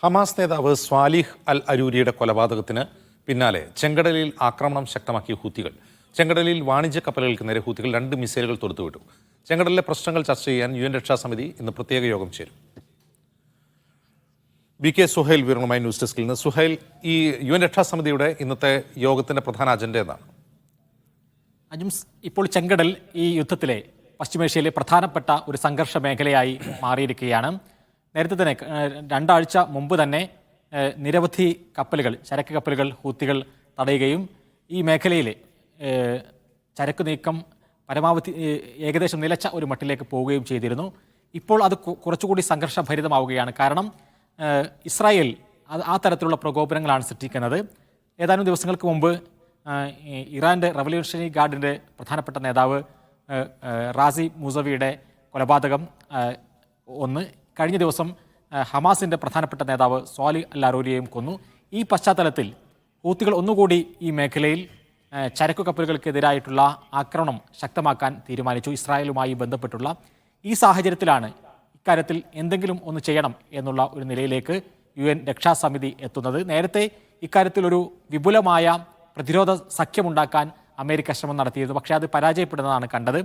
Hamas നേതാവ് സ്വാലിഹ് അൽ അരൂരിയുടെ കൊലപാതകത്തിന് പിന്നാലെ ചെങ്കടലിൽ ആക്രമണം ശക്തമാക്കിയ ഹൂത്തികൾ. ചെങ്കടലിൽ വാണിജ്യ കപ്പലുകൾക്ക് നേരെ ഹൂത്തികൾ 2 മിസൈലുകൾ തൊടുത്തുവിട്ടു. ചെങ്കടലിലെ പ്രശ്നങ്ങൾ ചർച്ച ചെയ്യാൻ UN രക്ഷാസമിതി ഇന്ന് പ്രത്യേക യോഗം ചേരും. BK സുഹൈൽ വിവരങ്ങളുമായി ന്യൂസ് ഡെസ്കിൽ നിന്ന്. സുഹൈൽ, ഈ UN രക്ഷാസമിതിയുടെ ഇന്നത്തെ യോഗത്തിന്റെ പ്രധാന അജണ്ട എന്താണ്? അജംസ്, ഇപ്പോൾ ചെങ്കടൽ ഈ യുദ്ധത്തിലെ പശ്ചിമേഷ്യയിലെ പ്രധാനപ്പെട്ട ഒരു സംഘർഷ മേഖലയായി മാറിയിരിക്കുകയാണ്. നേരത്തെ തന്നെ 2 ആഴ്ച മുമ്പ് തന്നെ നിരവധി കപ്പലുകൾ, ചരക്ക് കപ്പലുകൾ ഹൂത്തികൾ തടയുകയും ഈ മേഖലയിലെ ചരക്ക് നീക്കം പരമാവധി ഏകദേശം നിലച്ച ഒരു മട്ടിലേക്ക് പോവുകയും ചെയ്തിരുന്നു. ഇപ്പോൾ അത് കുറച്ചുകൂടി സംഘർഷഭരിതമാവുകയാണ്. കാരണം ഇസ്രായേൽ ആ തരത്തിലുള്ള പ്രകോപനങ്ങളാണ് സൃഷ്ടിക്കുന്നത്. ഏതാനും ദിവസങ്ങൾക്ക് മുമ്പ് ഇറാൻ്റെ റവല്യൂഷണറി ഗാർഡിൻ്റെ പ്രധാനപ്പെട്ട നേതാവ് റാസി മൂസവിയുടെ കൊലപാതകം ഒന്ന്, കഴിഞ്ഞ ദിവസം ഹമാസിൻ്റെ പ്രധാനപ്പെട്ട നേതാവ് സ്വാലിഹ് അൽ അരൂരിയെയും കൊന്നു. ഈ പശ്ചാത്തലത്തിൽ ഹൂത്തികൾ ഒന്നുകൂടി ഈ മേഖലയിൽ ചരക്കു കപ്പലുകൾക്കെതിരായിട്ടുള്ള ആക്രമണം ശക്തമാക്കാൻ തീരുമാനിച്ചു. ഇസ്രായേലുമായി ബന്ധപ്പെട്ടുള്ള ഈ സാഹചര്യത്തിലാണ് ഇക്കാര്യത്തിൽ എന്തെങ്കിലും ഒന്ന് ചെയ്യണം എന്നുള്ള ഒരു നിലയിലേക്ക് UN രക്ഷാസമിതി എത്തുന്നത്. നേരത്തെ ഇക്കാര്യത്തിൽ ഒരു വിപുലമായ പ്രതിരോധ സഖ്യമുണ്ടാക്കാൻ അമേരിക്ക ശ്രമം നടത്തിയിരുന്നു. പക്ഷേ അത് പരാജയപ്പെടുന്നതാണ് കണ്ടത്.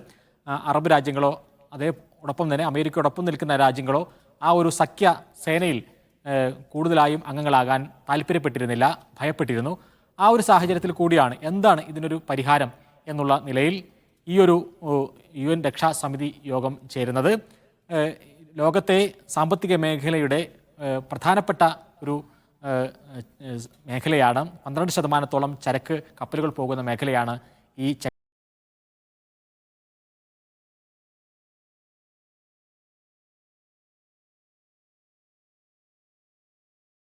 അറബ് രാജ്യങ്ങളോ അതോടൊപ്പം തന്നെ അമേരിക്കയോടൊപ്പം നിൽക്കുന്ന രാജ്യങ്ങളോ ആ ഒരു സഖ്യ സേനയിൽ കൂടുതലായും അംഗങ്ങളാകാൻ താല്പര്യപ്പെട്ടിരുന്നില്ല, ഭയപ്പെട്ടിരുന്നു. ആ ഒരു സാഹചര്യത്തിൽ കൂടിയാണ് എന്താണ് ഇതിനൊരു പരിഹാരം എന്നുള്ള നിലയിൽ ഈ ഒരു UN രക്ഷാസമിതി യോഗം ചേരുന്നത്. ലോകത്തെ സാമ്പത്തിക മേഖലയുടെ പ്രധാനപ്പെട്ട ഒരു മേഖലയാണ്. 12% ചരക്ക് കപ്പലുകൾ പോകുന്ന മേഖലയാണ് ഈ